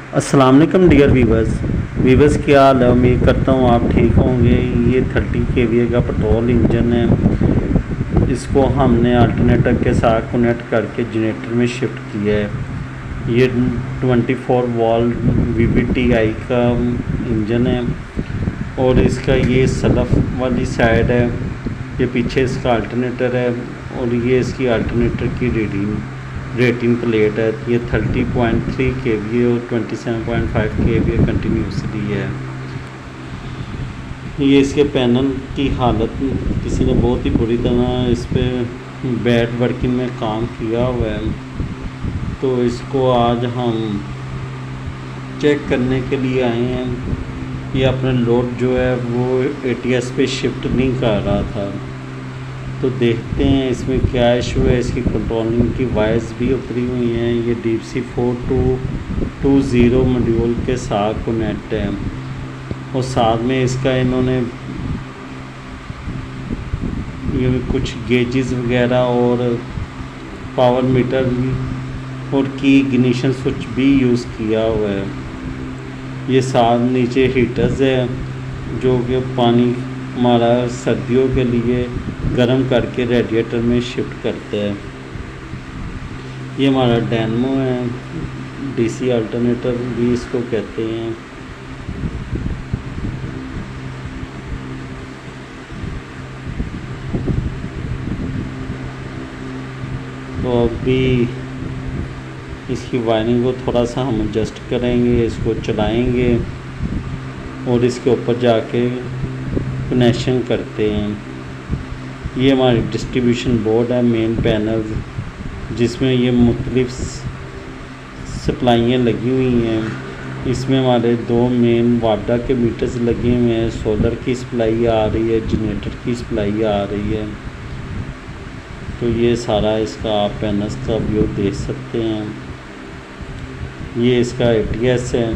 अस्सलाम वालेकुम dear viewers क्या हाल है। उम्मीद करता हूँ आप ठीक होंगे। ये 30 kVA का पेट्रोल इंजन है। इसको हमने अल्टरनेटर के साथ कनेक्ट करके जनरेटर में शिफ्ट किया है। ये 24 वोल्ट VVTi का इंजन है और इसका ये सलफ वाली साइड है, ये पीछे इसका अल्टरनेटर है और ये इसकी अल्टरनेटर की रेटिंग प्लेट है। ये 30.3 kVA और 27.5 kVA कंटिन्यूसली है। ये इसके पैनल की हालत किसी ने बहुत ही बुरी तरह इस पर बैड वर्किंग में काम किया हुआ है, तो इसको आज हम चेक करने के लिए आए हैं। ये अपना लोड जो है वो ATS पे शिफ्ट नहीं कर रहा था, तो देखते हैं इसमें क्या इशू है। इसकी कंट्रोलिंग की वायर्स भी उतरी हुई हैं। ये DC 4220 मॉड्यूल के साथ कनेक्ट है और साथ में इसका इन्होंने ये कुछ गेजेस वगैरह और पावर मीटर और की इग्निशन स्विच भी यूज़ किया हुआ है। ये साथ नीचे हीटर्स है जो कि पानी हमारा सर्दियों के लिए गर्म करके रेडिएटर में शिफ्ट करता है। ये हमारा डैनमो है, DC अल्टरनेटर भी इसको कहते हैं। तो अभी इसकी वायरिंग को थोड़ा सा हम एडजस्ट करेंगे, इसको चलाएंगे और इसके ऊपर जाके कनेक्शन करते हैं। ये हमारी डिस्ट्रीब्यूशन बोर्ड है, मेन पैनल, जिसमें ये मुख्तलिफ सप्लाइयाँ लगी हुई हैं। इसमें हमारे दो मेन वाडा के मीटर्स लगे हुए हैं। सोलर की सप्लाई आ रही है, जनरेटर की सप्लाई आ रही है। तो ये सारा इसका आप पैनल्स का व्यू देख सकते हैं। ये इसका ATS है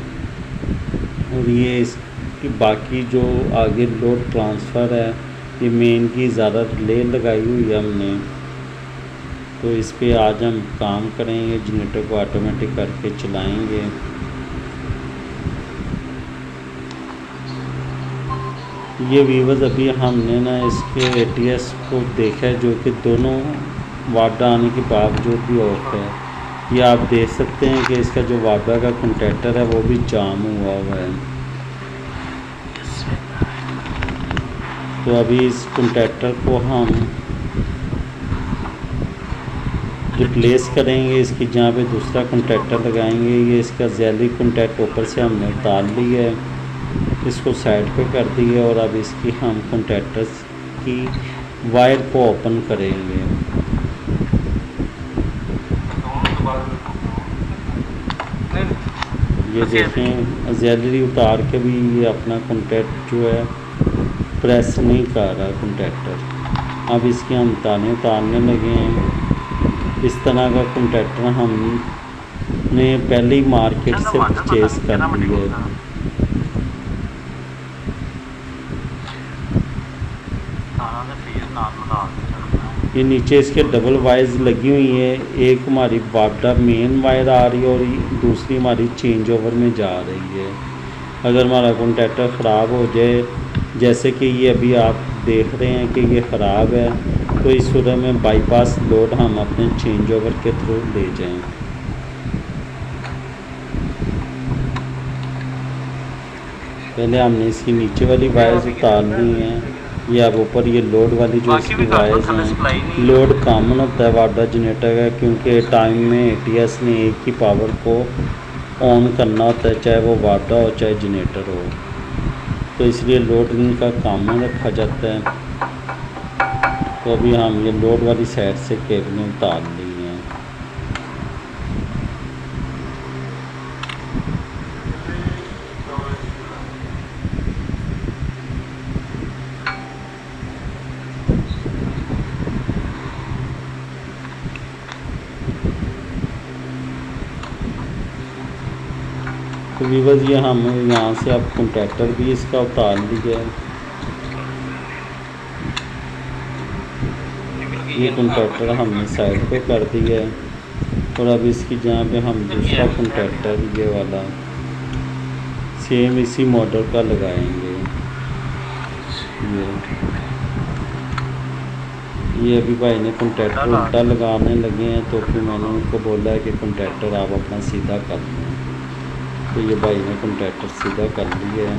और ये इसकी बाकी जो आगे लोड ट्रांसफ़र है, ये मेन की ज़्यादा रिले लगाई हुई है हमने, तो इस पे आज हम काम करेंगे। जनरेटर को ऑटोमेटिक करके चलाएंगे। ये व्यूवर्स अभी हमने ना इसके ATS को देखा है, जो कि दोनों वाडा आने के बावजूद भी ऑफ है। ये आप देख सकते हैं कि इसका जो वाडा का कंटैक्टर है वो भी जाम हुआ हुआ है। तो अभी इस कंटैक्टर को हम रिप्लेस करेंगे। इसकी जहाँ पे दूसरा कंटैक्टर लगाएंगे, ये इसका जेली कंटैक्ट ऊपर से हमने उतार ली है, इसको साइड पे कर दिए और अब इसकी हम कंटैक्टर्स की वायर को ओपन करेंगे। ये देखें जेलरी उतार के भी ये अपना कंटैक्ट जो है प्रेस नहीं कर रहा कंटैक्टर। अब इसकी हम ताने उतारने लगे हैं। इस तरह का कंटैक्टर हमने पहले ही मार्केट से परचेज़ कर लिया है। ये नीचे इसके डबल वायर्स लगी हुई है। एक हमारी वाडा मेन वायर आ रही है और दूसरी हमारी चेंज ओवर में जा रही है। अगर हमारा कंटैक्टर ख़राब हो जाए, जैसे कि ये अभी आप देख रहे हैं कि ये ख़राब है, तो इस सूरत में बाईपास लोड हम अपने चेंज ओवर के थ्रू ले जाएं। पहले हमने इसकी नीचे वाली वायर्स उतार ली हैं। ये अब ऊपर ये लोड वाली जो इसकी वायर्स हैं, लोड कॉमन होता है वाडा जनरेटर का, क्योंकि टाइम में ATS ने एक ही पावर को ऑन करना होता है, चाहे वो वाडा हो चाहे जनरेटर हो, तो इसलिए लोड इनका कॉमन रखा जाता है। तो अभी हम ये लोड वाली साइड से केबलें उतार ली हैं। तो व्यूअर्स ये हम यहाँ से अब कंटैक्टर भी इसका उतार लिया है। ये कंटैक्टर हमने साइड पे कर दिया है और अब इसकी जहाँ पे हम दूसरा कंटैक्टर ये वाला सेम इसी मॉडल का लगाएंगे। ये अभी भाई ने कॉन्ट्रैक्टर उल्टा लगाने लगे हैं, तो फिर मैंने उनको बोला है कि कॉन्ट्रैक्टर आप अपना सीधा कर लें। तो ये भाई ने कॉन्ट्रैक्टर सीधा कर लिया है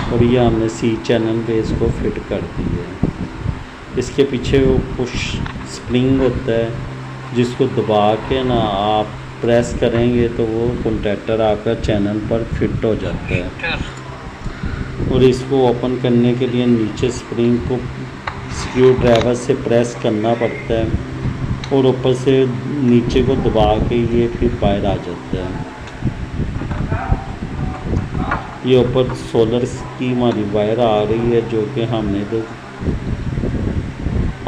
और ये हमने सी चैनल पे इसको फिट कर दिया है। इसके पीछे वो पुश स्प्रिंग होता है, जिसको दबा के ना आप प्रेस करेंगे तो वो कॉन्ट्रैक्टर आपका चैनल पर फिट हो जाता है। और इसको ओपन करने के लिए नीचे स्प्रिंग को स्क्रू ड्राइवर से प्रेस करना पड़ता है और ऊपर से नीचे को दबा के ये फिर बाहर आ जाता है। ये ऊपर सोलर की हमारी वायर आ रही है, जो कि हमने तो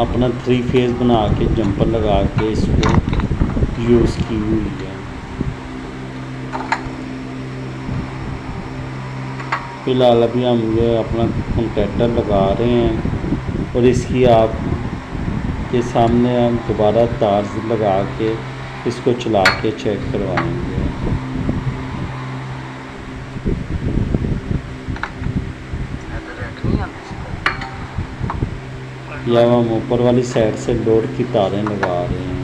अपना 3 फेज़ बना के जंपर लगा के इसको यूज़ की हुई है। फ़िलहाल अभी हम ये अपना कॉन्ट्रैक्टर लगा रहे हैं और इसकी आप के सामने हम दोबारा तार लगा के इसको चला के चेक करवाएंगे। या हम ऊपर वाली साइड से लोड की तारें लगा रहे हैं।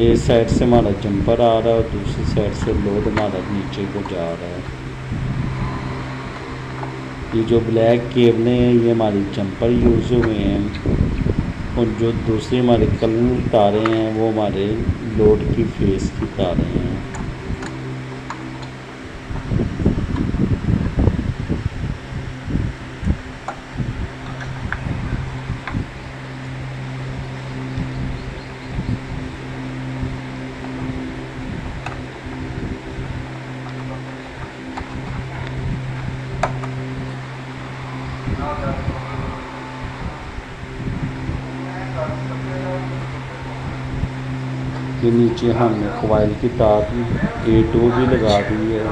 एक साइड से हमारा जंपर आ रहा है और दूसरी साइड से लोड हमारा नीचे को जा रहा है। ये जो ब्लैक केबलें हैं ये हमारी जंपर यूज़ हुए हैं और जो दूसरी हमारी कलर तारें हैं वो हमारे लोड की फेस की तारें हैं। ये नीचे हमने कोयल की तार A2 भी लगा दी है।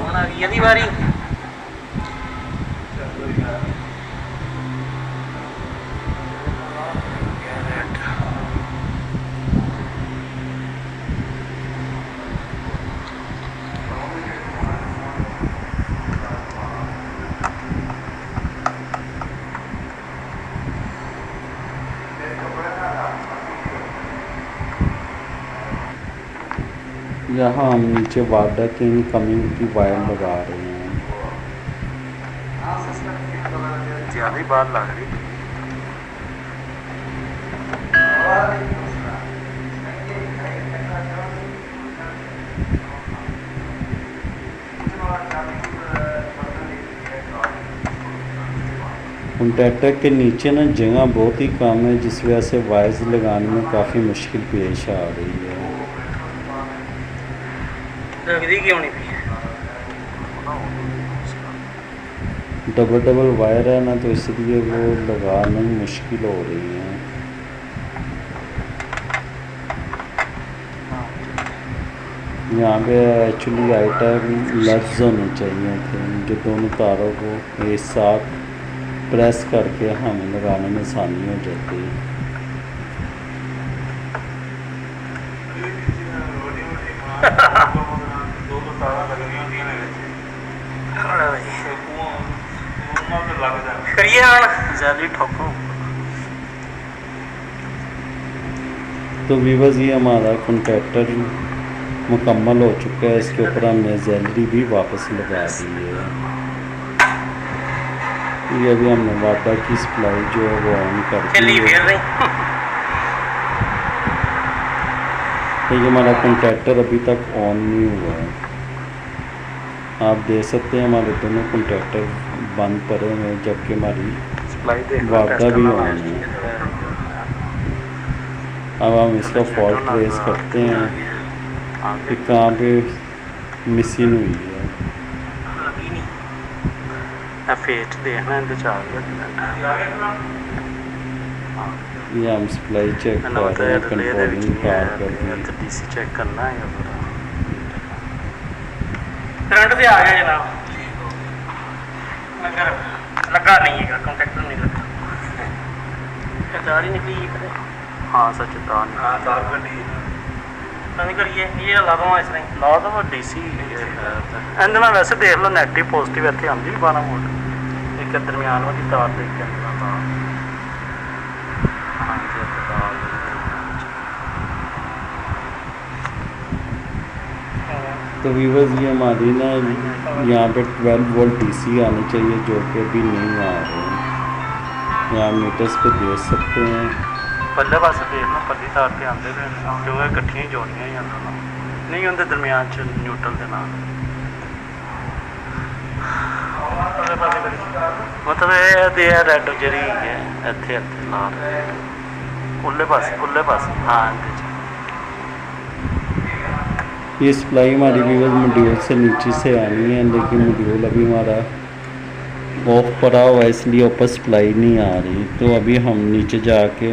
यहाँ हम नीचे वाटर की इनकमिंग की वायर लगा रहे हैं। ज़्यादा ही बार लग रही। कॉन्ट्रैक्टर के नीचे ना जगह बहुत ही कम है, जिस वजह से वायर्स लगाने में काफ़ी मुश्किल पेश आ रही है। डबल वायर है ना, तो इसलिए वो लगाना मुश्किल हो रही है। यहाँ पे एक्चुअली आइटम लफ्ज़ होने चाहिए थे, जो दोनों तारों को एक साथ प्रेस करके हमें लगाने में आसानी हो जाती है। तो व्यूअर्स ये हमारा कॉन्ट्रैक्टर मुकम्मल हो चुका है। इसके ऊपर हमने ज्वेलरी भी वापस लगा दी है। ये अभी हमने वाटर की सप्लाई जो है वो ऑन कर दी है। तो ये हमारा कॉन्ट्रैक्टर अभी तक ऑन नहीं हुआ है। आप देख सकते हैं हमारे दोनों कॉन्ट्रैक्टर बंद पड़े हुए हैं, जबकि हमारी वाटर भी ऑन है। अब हम इसका फॉल्ट ट्रेस करते हैं कि कहाँ पे मिसिंग हुई है। ये हम सप्लाई चेक कर रहे हैं, कंट्रोलिंग कार कर डीसी चेक करना है। करंट से आ गया जनाब, लगा नहीं है, कॉन्ट्रैक्टर नहीं लगा, तार ही निकली है। हाँ सच तार हाँ तार कटी बंद करिए ये ला दो इस तरह ਲਾ ਤਾਂ ਵੱਡੀ ਸੀ ਇਹਦੇ ਨਾਲ ਵੈਸੇ ਦੇਖ ਲਓ ਨੈਗੇਟਿਵ ਪੋਜ਼ਿਟਿਵ ਇੱਥੇ ਆਉਂਦੀ 12 ਵੋਲਟ ਇੱਕ ਦਰਮਿਆਨ ਵਾਲੀ ਤਾਰ ਦੇ ਇੱਕ ਅੰਦਰ ਤਾਰ ਹਾਂ ਤੇ ਇੱਕ ਤਾਰ तो व्यूवर्स ये हमारी ना यहाँ पे 12 वोल्ट डीसी आने चाहिए जो कि अभी नहीं आ रहे हैं। यहाँ मीटर्स पे देख सकते हैं। ਪੱਲੇ ਪਾਸੇ ਦੇਖ ਲਓ ਪੱਲੀ ਤਾਰ ਤੇ ਆਉਂਦੇ ਪਏ ਨੇ ਕਿਉਂਕਿ ਇਕੱਠੀਆਂ ਹੀ ਜੋੜੀਆਂ ਹੀ ਉਹਨਾਂ ਨਾਲ ਨਹੀਂ ਉਹਦੇ ਦਰਮਿਆਨ ਚ ਨਿਊਟਰਲ ਦੇ ਨਾਲ ਮਤਲਬ ਇਹ ਤੇ ਇਹ ਰੈੱਡ ਜਿਹੜੀ ਹੈ ਇੱਥੇ ਇੱਥੇ ਲਾਲ ਉੱਲੇ ਪਾਸੇ ਹਾਂ ਇਹਦੇ ਚ ये सप्लाई हमारी व्यूवर्स मॉड्यूल से नीचे से आनी है, लेकिन मॉड्यूल अभी हमारा ऑफ पड़ा हुआ है इसलिए ऊपर सप्लाई नहीं आ रही। तो अभी हम नीचे जाके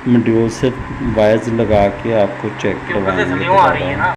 मॉड्यूल से वायर्स लगा के आपको चेक करवाएंगे। आ रही है ना।